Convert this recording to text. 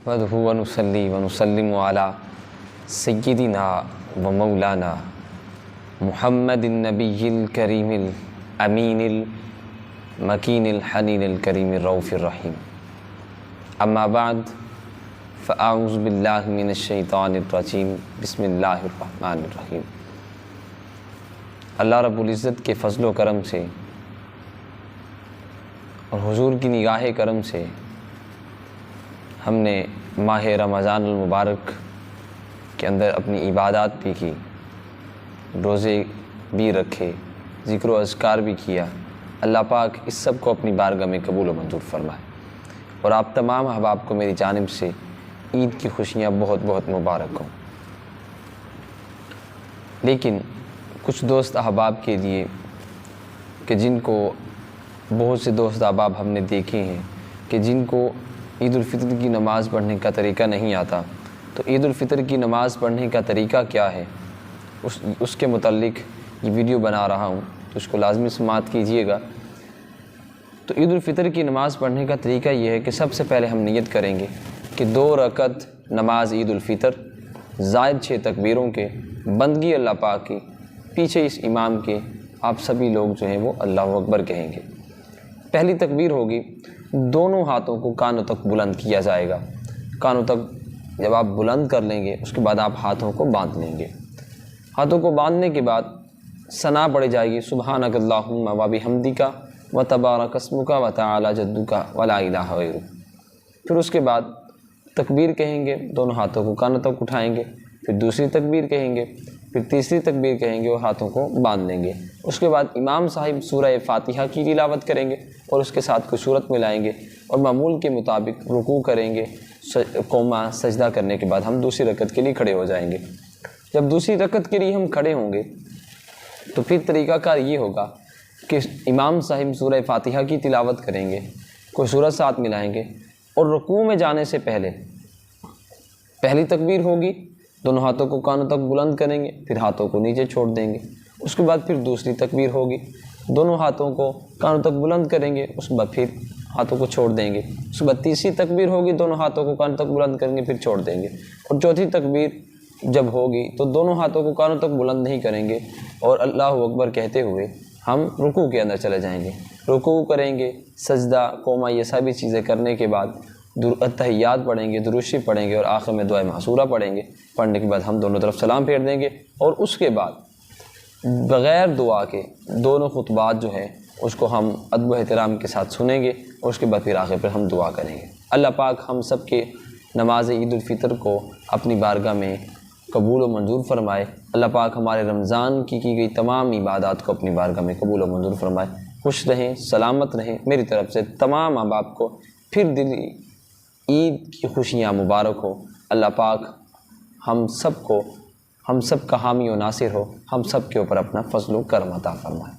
نحمدہ ونصلی ونسلم علی سیدنا و مولانا محمد النبی الکریم الامین المکین الحنین الکریم الرؤوف الرحیم. اما بعد فاعوذ باللہ من الشیطان الرجیم. بسم اللہ الرحمن الرحیم. اللہ رب العزت کے فضل و کرم سے اور حضور کی نگاہ کرم سے ہم نے ماہ رمضان المبارک کے اندر اپنی عبادات بھی کی، روزے بھی رکھے، ذکر و اذکار بھی کیا. اللہ پاک اس سب کو اپنی بارگاہ میں قبول و منظور فرمائے. اور آپ تمام احباب کو میری جانب سے عید کی خوشیاں بہت بہت مبارک ہوں. لیکن کچھ دوست احباب کے لیے کہ جن کو بہت سے دوست احباب ہم نے دیکھے ہیں کہ جن کو عید الفطر کی نماز پڑھنے کا طریقہ نہیں آتا، تو عید الفطر کی نماز پڑھنے کا طریقہ کیا ہے اس کے متعلق یہ ویڈیو بنا رہا ہوں، تو اس کو لازمی سماعت کیجئے گا. تو عید الفطر کی نماز پڑھنے کا طریقہ یہ ہے کہ سب سے پہلے ہم نیت کریں گے کہ 2 رکعت نماز عید الفطر زائد 6 تکبیروں کے، بندگی اللہ پاک کی، پیچھے اس امام کے آپ سبھی لوگ جو ہیں وہ اللہ اکبر کہیں گے. پہلی تکبیر ہوگی، دونوں ہاتھوں کو کانوں تک بلند کیا جائے گا. کانوں تک جب آپ بلند کر لیں گے اس کے بعد آپ ہاتھوں کو باندھ لیں گے. ہاتھوں کو باندھنے کے بعد ثنا پڑھی جائے گی، سبحانک اللہم و بحمدک و تبارک اسمک و تعالی جدک و لا الہ غیرک. پھر اس کے بعد تکبیر کہیں گے، دونوں ہاتھوں کو کانوں تک اٹھائیں گے. پھر دوسری تکبیر کہیں گے، پھر تیسری تکبیر کہیں گے اور ہاتھوں کو باندھ لیں گے. اس کے بعد امام صاحب سورہ فاتحہ کی تلاوت کریں گے اور اس کے ساتھ کوئی سورت ملائیں گے اور معمول کے مطابق رکوع کریں گے. قوما سجدہ کرنے کے بعد ہم دوسری رکعت کے لیے کھڑے ہو جائیں گے. جب دوسری رکعت کے لیے ہم کھڑے ہوں گے تو پھر طریقہ کار یہ ہوگا کہ امام صاحب سورہ فاتحہ کی تلاوت کریں گے، کوئی سورت ساتھ ملائیں گے اور رکوع میں جانے سے پہلے پہلی تکبیر ہوگی، دونوں ہاتھوں کو کانوں تک بلند کریں گے، پھر ہاتھوں کو نیچے چھوڑ دیں گے. اس کے بعد پھر دوسری تکبیر ہوگی، دونوں ہاتھوں کو کانوں تک بلند کریں گے، اس کے بعد پھر ہاتھوں کو چھوڑ دیں گے. اس کے بعد تیسری تکبیر ہوگی، دونوں ہاتھوں کو کانوں تک بلند کریں گے، پھر چھوڑ دیں گے. اور چوتھی تکبیر جب ہوگی تو دونوں ہاتھوں کو کانوں تک بلند نہیں کریں گے اور اللہ اکبر کہتے ہوئے ہم رکوع کے اندر چلے جائیں گے. رکوع کریں گے، سجدہ، قوما، یہ ساری چیزیں کرنے کے بعد تحیات پڑھیں گے، درود شریف پڑھیں گے اور آخر میں دعائے معصورہ پڑھیں گے. پڑھنے کے بعد ہم دونوں طرف سلام پھیر دیں گے اور اس کے بعد بغیر دعا کے دونوں خطبات جو ہیں اس کو ہم ادب و احترام کے ساتھ سنیں گے اور اس کے بعد پھر آخر پر ہم دعا کریں گے. اللہ پاک ہم سب کے نماز عید الفطر کو اپنی بارگاہ میں قبول و منظور فرمائے. اللہ پاک ہمارے رمضان کی گئی تمام عبادات کو اپنی بارگاہ میں قبول و منظور فرمائے. خوش رہیں، سلامت رہیں. میری طرف سے تمام احباب کو پھر دلی عید کی خوشیاں مبارک ہو. اللہ پاک ہم سب کا حامی و ناصر ہو، ہم سب کے اوپر اپنا فضل و کرم عطا فرمائے.